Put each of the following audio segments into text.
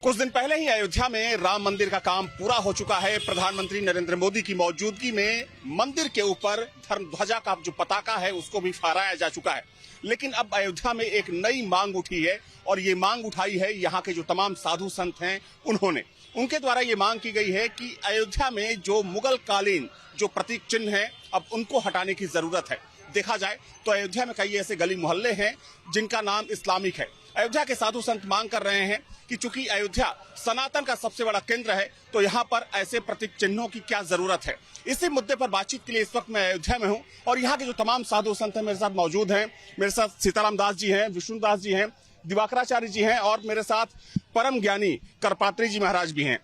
कुछ दिन पहले ही अयोध्या में राम मंदिर का काम पूरा हो चुका है। प्रधानमंत्री नरेंद्र मोदी की मौजूदगी में मंदिर के ऊपर धर्म ध्वजा का जो पताका है उसको भी फहराया जा चुका है। लेकिन अब अयोध्या में एक नई मांग उठी है और ये मांग उठाई है यहाँ के जो तमाम साधु संत हैं उन्होंने। उनके द्वारा ये मांग की गई है कि अयोध्या में जो मुगल कालीन जो प्रतीक चिन्ह है अब उनको हटाने की जरूरत है। देखा जाए तो अयोध्या में कई ऐसे गली मोहल्ले हैं जिनका नाम इस्लामिक है। अयोध्या के साधु संत मांग कर रहे हैं कि चूंकि अयोध्या सनातन का सबसे बड़ा केंद्र है तो यहाँ पर ऐसे प्रतीक चिन्हों की क्या जरूरत है। इसी मुद्दे पर बातचीत के लिए इस वक्त मैं अयोध्या में हूँ और यहाँ के जो तमाम साधु संत हैं मेरे साथ मौजूद हैं। मेरे साथ सीताराम दास जी हैं, विष्णुदास जी हैं, दिवाकराचार्य जी हैं और मेरे साथ परम ज्ञानी करपात्री जी महाराज भी हैं।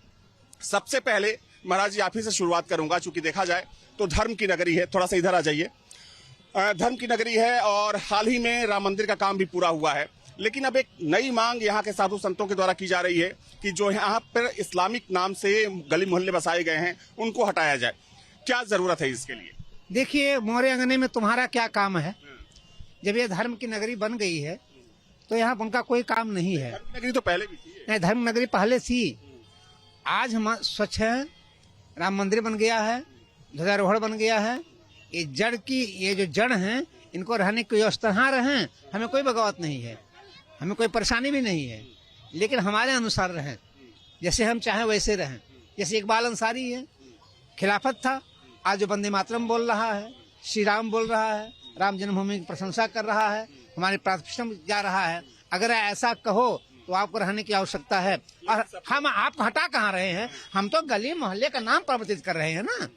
सबसे पहले महाराज जी आप ही से शुरुआत करूंगा। चूंकि देखा जाए तो धर्म की नगरी है, थोड़ा सा इधर आ जाइए। धर्म की नगरी है और हाल ही में राम मंदिर का काम भी पूरा हुआ है। लेकिन अब एक नई मांग यहाँ के साधु संतों के द्वारा की जा रही है कि जो यहाँ पर इस्लामिक नाम से गली मोहल्ले बसाए गए हैं उनको हटाया जाए। क्या जरूरत है इसके लिए? देखिए, मोरे अंगने में तुम्हारा क्या काम है। जब ये धर्म की नगरी बन गई है तो यहाँ उनका कोई काम नहीं है। धर्म नगरी तो पहले भी थी। नहीं, धर्म नगरी पहले थी। आज हम स्वच्छ है, राम मंदिर बन गया है, ध्वजारोहण बन गया है। ये जो जड़ हैं इनको रहने की व्यवस्था यहाँ रहें, हमें कोई बगावत नहीं है, हमें कोई परेशानी भी नहीं है। लेकिन हमारे अनुसार रहें, जैसे हम चाहें वैसे रहें। जैसे इकबाल अंसारी है, खिलाफत था, आज जो वंदे मातरम बोल रहा है, श्री राम बोल रहा है, राम जन्मभूमि की प्रशंसा कर रहा है, हमारे प्रार्थना जा रहा है। अगर ऐसा कहो तो आपको रहने की आवश्यकता है। और हम आप हटा कहाँ रहे हैं? हम तो गली मोहल्ले का नाम परिवर्तित कर रहे हैं ना।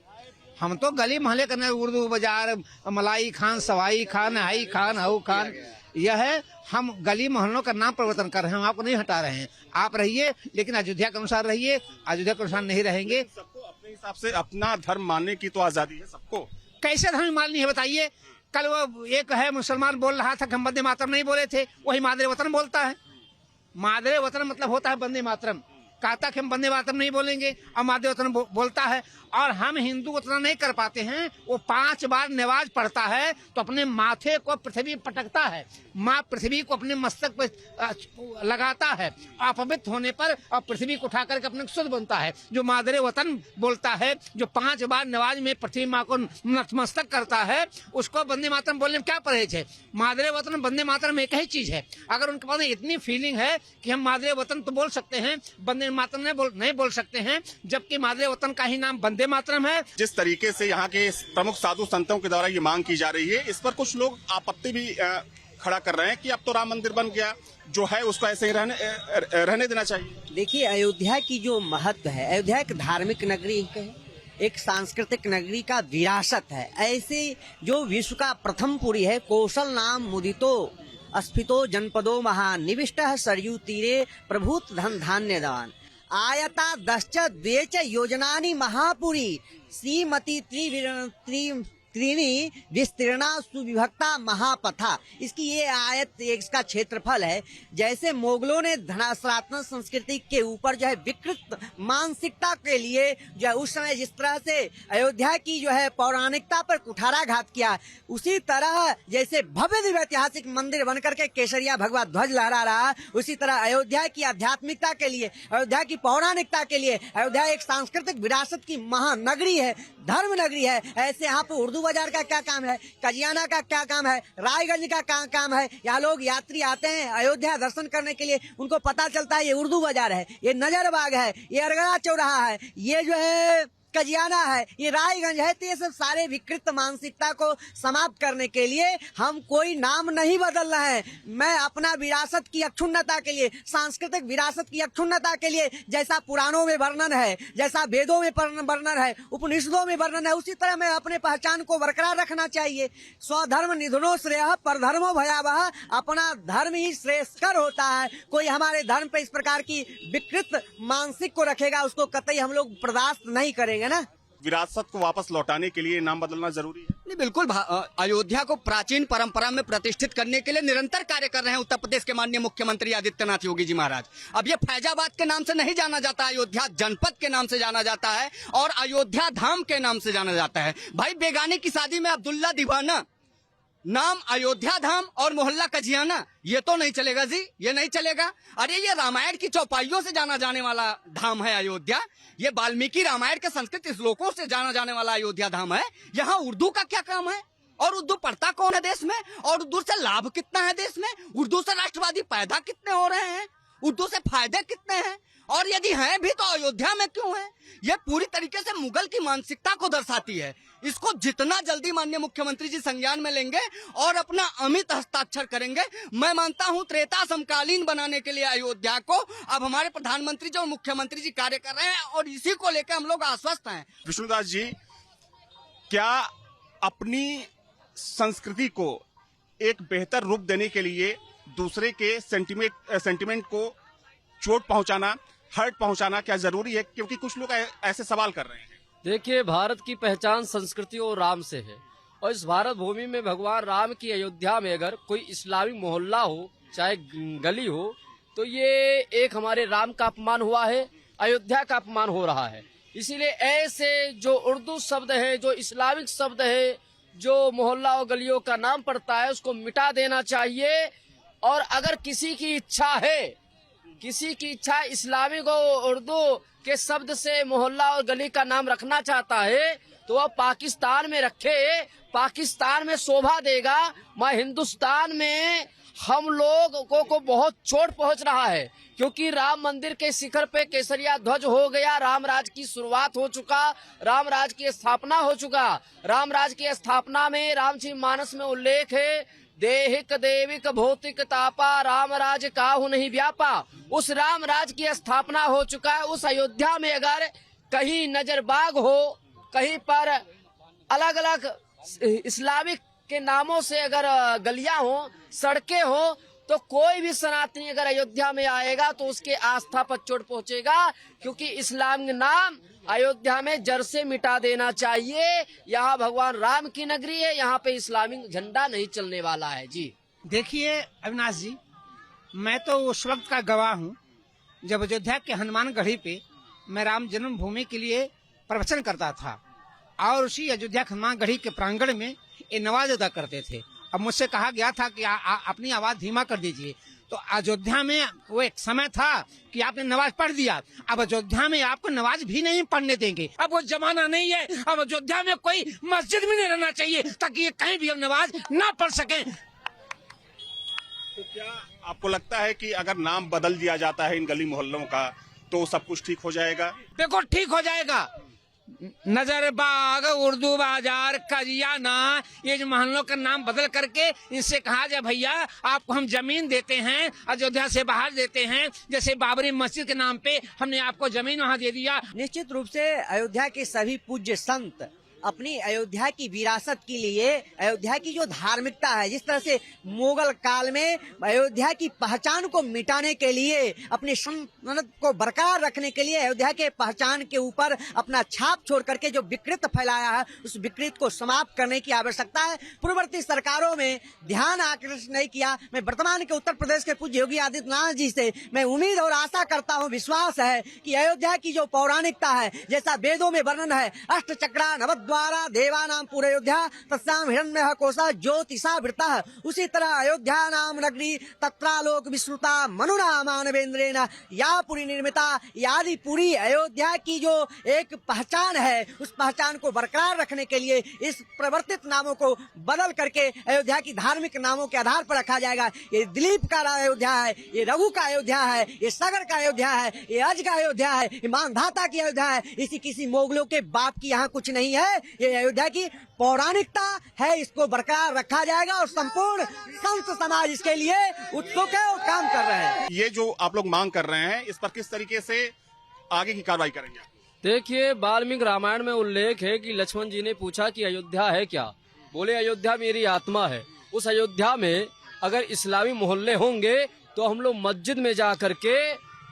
हम तो गली मोहल्ले का नाम, उर्दू बाजार, मलाई खान, सवाई खान, हाई खान, हाउ खान, यह है। हम गली मोहल्लों का नाम परिवर्तन कर रहे हैं, हम आपको नहीं हटा रहे हैं। आप रहिए लेकिन अयोध्या के अनुसार रहिए। अयोध्या के अनुसार नहीं रहेंगे। सबको अपने हिसाब से अपना धर्म मानने की तो आजादी है सबको। कैसे धर्म माननी है बताइए? कल वो एक है मुसलमान बोल रहा था कि हम वंदे मातरम नहीं बोले थे, वही मादरे वतन बोलता है। मादरे वतन मतलब होता है वंदे मातरम। कहता कि हम वंदे मातरम नहीं बोलेंगे और मादरे वतन बोलता है। और हम हिंदू उतना नहीं कर पाते हैं। वो 5 बार नमाज पढ़ता है तो अपने माथे को पृथ्वी पटकता है, माँ पृथ्वी को अपने मस्तक पर लगाता है। अपवित्र होने पर और पृथ्वी को उठा करके अपने शुद्ध बनता है। जो मादरे वतन बोलता है, जो 5 बार नमाज में पृथ्वी माँ को नतमस्तक करता है, उसको वंदे मातरम बोलने में क्या परहेज है? मादरे वतन वंदे मातरम एक ही चीज है। अगर उनके पास इतनी फीलिंग है कि हम मादरे वतन तो बोल सकते हैं, वंदे मातरम नहीं बोल सकते हैं, जबकि मादरे वतन का ही नाम वंदे मातरम है। जिस तरीके से यहाँ के प्रमुख साधु संतों के द्वारा ये मांग की जा रही है, इस पर कुछ लोग आपत्ति भी खड़ा कर रहे हैं कि अब तो राम मंदिर बन गया, जो है उसको ऐसे ही रहने देना चाहिए। देखिए, अयोध्या की जो महत्व है, अयोध्या एक धार्मिक नगरी है, एक सांस्कृतिक नगरी का विरासत है। ऐसे जो विश्व का प्रथम पुरी है, कौशल नाम मुदितो अस्फितो जनपदो महान निविष्ट सरयू तीरे प्रभुत धन धान्य दान आयता दश्च द्वेच योजनानि महापुरी श्रीमती त्रीणी विस्तीर्णा सुविभक्ता महापथा। इसकी ये आयत, इसका क्षेत्रफल है। जैसे मोगलों ने धनासनातन संस्कृति के ऊपर जो है विकृत मानसिकता के लिए जो है उस समय जिस तरह से अयोध्या की जो है पौराणिकता पर कुठाराघात किया, उसी तरह जैसे भव्य दिव्य ऐतिहासिक मंदिर बनकर के केसरिया भगवा ध्वज लहरा रहा, उसी तरह अयोध्या की आध्यात्मिकता के लिए, अयोध्या की पौराणिकता के लिए, अयोध्या एक सांस्कृतिक विरासत की महानगरी है, धर्म नगरी है। ऐसे यहाँ पे उर्दू बाजार का क्या काम है, कजियाना का क्या काम है, रायगंज का क्या काम है। यहाँ लोग यात्री आते हैं अयोध्या दर्शन करने के लिए, उनको पता चलता है ये उर्दू बाजार है, ये नजरबाग है, ये अरगड़ा चौराहा है, ये जो है कजियाना है, ये रायगंज है। तो ये सब सारे विकृत मानसिकता को समाप्त करने के लिए हम कोई नाम नहीं बदल रहे हैं। मैं अपना विरासत की अक्षुण्णता के लिए, सांस्कृतिक विरासत की अक्षुण्णता के लिए, जैसा पुराणों में वर्णन है, जैसा वेदों में वर्णन है, उपनिषदों में वर्णन है, उसी तरह मैं अपने पहचान को बरकरार रखना चाहिए। स्वधर्म निधनो श्रेयः परधर्मो भयावह। अपना धर्म ही श्रेयस्कर होता है। कोई हमारे धर्म पे इस प्रकार की विकृत मानसिक को रखेगा, उसको कतई हम लोग बर्दाश्त नहीं करेंगे ना। विरासत को वापस लौटाने के लिए नाम बदलना जरूरी है। नहीं, बिल्कुल। अयोध्या को प्राचीन परंपरा में प्रतिष्ठित करने के लिए निरंतर कार्य कर रहे हैं उत्तर प्रदेश के माननीय मुख्यमंत्री आदित्यनाथ योगी जी महाराज। अब ये फैजाबाद के नाम से नहीं जाना जाता, अयोध्या जनपद के नाम से जाना जाता है और अयोध्या धाम के नाम से जाना जाता है। भाई, बेगाने की शादी में अब्दुल्ला दीवाना नाम अयोध्या धाम और मोहल्ला कजियाना, ये तो नहीं चलेगा जी, ये नहीं चलेगा। अरे ये रामायण की चौपाइयों से जाना जाने वाला धाम है अयोध्या, ये वाल्मीकि रामायण के संस्कृत श्लोकों से जाना जाने वाला अयोध्या धाम है। यहाँ उर्दू का क्या काम है? और उर्दू पढ़ता कौन है देश में? और उर्दू से लाभ कितना है देश में? उर्दू से राष्ट्रवादी पैदा कितने हो रहे हैं? उर्दू से फायदे कितने हैं? और यदि हैं भी तो अयोध्या में क्यों है? ये पूरी तरीके से मुगल की मानसिकता को दर्शाती है। इसको जितना जल्दी माननीय मुख्यमंत्री जी संज्ञान में लेंगे और अपना अमित हस्ताक्षर करेंगे, मैं मानता हूं त्रेता समकालीन बनाने के लिए अयोध्या को अब हमारे प्रधानमंत्री जी और मुख्यमंत्री जी कार्य कर रहे हैं और इसी को लेकर हम लोग आश्वस्त हैं। विष्णुदास जी, क्या अपनी संस्कृति को एक बेहतर रूप देने के लिए दूसरे के सेंटिमेंट को चोट पहुंचाना, हर्ट पहुंचाना क्या जरूरी है? क्योंकि कुछ लोग ऐसे सवाल कर रहे हैं। देखिए, भारत की पहचान संस्कृति और राम से है, और इस भारत भूमि में भगवान राम की अयोध्या में अगर कोई इस्लामी मोहल्ला हो, चाहे गली हो, तो ये एक हमारे राम का अपमान हुआ है, अयोध्या का अपमान हो रहा है। इसीलिए ऐसे जो उर्दू शब्द है, जो इस्लामिक शब्द है, जो मोहल्ला और गलियों का नाम पड़ता है, उसको मिटा देना चाहिए। और अगर किसी की इच्छा है, किसी की इच्छा इस्लामिक और उर्दू के शब्द से मोहल्ला और गली का नाम रखना चाहता है, तो वह पाकिस्तान में रखे, पाकिस्तान में शोभा देगा। मैं हिंदुस्तान में हम लोगों को बहुत चोट पहुंच रहा है, क्योंकि राम मंदिर के शिखर पे केसरिया ध्वज हो गया, राम राज की शुरुआत हो चुका, राम राज की स्थापना हो चुका। राम राज की स्थापना में रामचरित मानस में उल्लेख है, देहिक देविक भौतिक तापा राम राज काहू नहीं व्यापा। उस राम राज की स्थापना हो चुका है। उस अयोध्या में अगर कहीं नजरबाग हो, कहीं पर अलग अलग इस्लामिक के नामों से अगर गलियां हो, सड़कें हो, तो कोई भी सनातनी अगर अयोध्या में आएगा तो उसके आस्था पर चोट पहुंचेगा, क्योंकि इस्लाम नाम अयोध्या में जड़ से मिटा देना चाहिए। यहाँ भगवान राम की नगरी है, यहाँ पे इस्लामिक झंडा नहीं चलने वाला है जी। देखिए अविनाश जी, मैं तो उस वक्त का गवाह हूँ जब अयोध्या के हनुमान गढ़ी पे मैं राम जन्मभूमि के लिए प्रवचन करता था, और उसी अयोध्या हनुमान गढ़ी के प्रांगण में ये नवाज अदा करते थे। अब मुझसे कहा गया था कि अपनी आवाज धीमा कर दीजिए, तो अयोध्या में वो एक समय था कि आपने नमाज पढ़ दिया, अब अयोध्या में आपको नमाज भी नहीं पढ़ने देंगे। अब वो जमाना नहीं है, अब अयोध्या में कोई मस्जिद भी नहीं रहना चाहिए ताकि ये कहीं भी नमाज ना पढ़ सके। तो क्या आपको लगता है कि अगर नाम बदल दिया जाता है इन गली मोहल्लों का तो सब कुछ ठीक हो जाएगा? देखो, ठीक हो जाएगा। नजरबाग, उर्दू बाजार, कजियाना, ये जो मोहल्लों का नाम बदल करके इनसे कहा जाए भैया आपको हम जमीन देते हैं, अयोध्या से बाहर देते हैं, जैसे बाबरी मस्जिद के नाम पे हमने आपको जमीन वहाँ दे दिया। निश्चित रूप से अयोध्या के सभी पूज्य संत अपनी अयोध्या की विरासत के लिए, अयोध्या की जो धार्मिकता है, जिस तरह से मुगल काल में अयोध्या की पहचान को मिटाने के लिए, अपनी सल्तनत को बरकरार रखने के लिए अयोध्या के पहचान के ऊपर अपना छाप छोड़ करके जो विकृत फैलाया है, उस विकृत को समाप्त करने की आवश्यकता है। पूर्ववर्ती सरकारों में ध्यान आकर्षित नहीं किया। मैं वर्तमान के उत्तर प्रदेश के पूज्य योगी आदित्यनाथ जी से मैं उम्मीद और आशा करता हूँ, विश्वास है कि अयोध्या की जो पौराणिकता है, जैसा वेदों में वर्णन है, अष्ट चक्रा नवद्वारा देवानाम पूरयोध्या तस्याम हिरण्यः कोशः ज्योतिषा वृतः, उसी तरह अयोध्या नाम नगरी तत्रालोक विश्रुता मनुना मानवेंद्रेण या पुरी निर्मिता। यादि पूरी अयोध्या की जो एक पहचान है, उस पहचान को बरकरार रखने के लिए इस परिवर्तित नामों को बदल करके अयोध्या की धार्मिक नामों के आधार पर रखा जाएगा। ये दिलीप का अयोध्या है, ये रघु का अयोध्या है, ये सागर का अयोध्या है, ये अज का अयोध्या है, ये मानधाता की अयोध्या है। इसी किसी मोगलों के बाप की यहाँ कुछ नहीं है। ये अयोध्या की पौराणिकता है, इसको बरकरार रखा जाएगा और संपूर्ण संत समाज इसके लिए उत्सुक है और काम कर रहे हैं। ये जो आप लोग मांग कर रहे हैं, इस पर किस तरीके से आगे की कार्रवाई करेंगे? देखिए, वाल्मीकि रामायण में उल्लेख है कि लक्ष्मण जी ने पूछा कि अयोध्या है क्या? बोले अयोध्या मेरी आत्मा है। उस अयोध्या में अगर इस्लामी मोहल्ले होंगे तो हम लोग मस्जिद में जा करके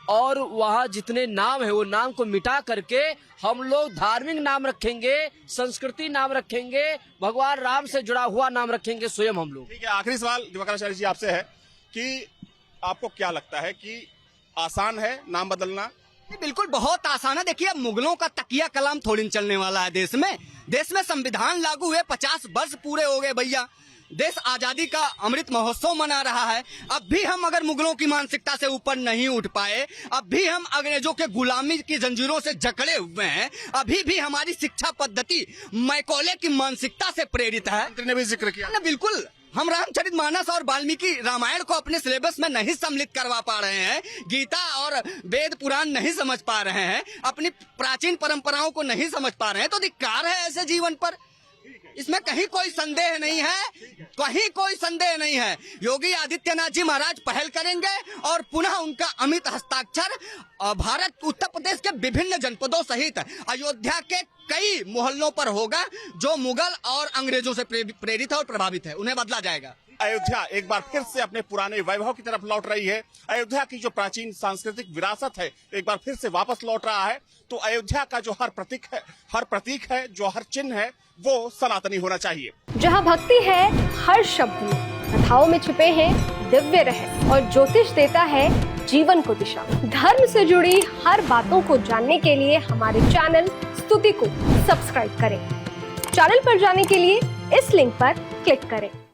और वहाँ जितने नाम है वो नाम को मिटा करके हम लोग धार्मिक नाम रखेंगे, संस्कृति नाम रखेंगे, भगवान राम से जुड़ा हुआ नाम रखेंगे स्वयं हम लोग। ठीक है, आखिरी सवाल दिवाकराचार्य जी आपसे है कि आपको क्या लगता है कि आसान है नाम बदलना? बिल्कुल बहुत आसान है। देखिए, मुगलों का तकिया कलाम थोड़ी चलने वाला है देश में। देश में संविधान लागू हुए 50 वर्ष पूरे हो गए भैया। देश आजादी का अमृत महोत्सव मना रहा है, अब भी हम अगर मुगलों की मानसिकता से ऊपर नहीं उठ पाए, अब भी हम अंग्रेजों के गुलामी की जंजीरों से जकड़े हुए हैं, अभी भी हमारी शिक्षा पद्धति मैकॉले की मानसिकता से प्रेरित है। मंत्री ने भी जिक्र किया ना बिल्कुल, हम रामचरितमानस और वाल्मीकि रामायण को अपने सिलेबस में नहीं सम्मिलित करवा पा रहे हैं, गीता और वेद पुराण नहीं समझ पा रहे हैं, अपनी प्राचीन परंपराओं को नहीं समझ पा रहे हैं, तो धिक्कार है ऐसे जीवन पर। इसमें कहीं कोई संदेह नहीं है, कहीं कोई संदेह नहीं है। योगी आदित्यनाथ जी महाराज पहल करेंगे और पुनः उनका अमित हस्ताक्षर भारत उत्तर प्रदेश के विभिन्न जनपदों सहित अयोध्या के कई मोहल्लों पर होगा, जो मुगल और अंग्रेजों से प्रेरित है और प्रभावित है, उन्हें बदला जाएगा। अयोध्या एक बार फिर से अपने पुराने वैभव की तरफ लौट रही है। अयोध्या की जो प्राचीन सांस्कृतिक विरासत है एक बार फिर से वापस लौट रहा है। तो अयोध्या का जो हर प्रतीक है, जो हर चिन्ह है, वो सनातनी होना चाहिए। जहाँ भक्ति है हर शब्द में, कथाओं में छुपे हैं दिव्य रहस्य और ज्योतिष देता है जीवन को दिशा। धर्म से जुड़ी हर बातों को जानने के लिए हमारे चैनल स्तुति को सब्सक्राइब करें। चैनल पर जाने के लिए इस लिंक पर क्लिक करें।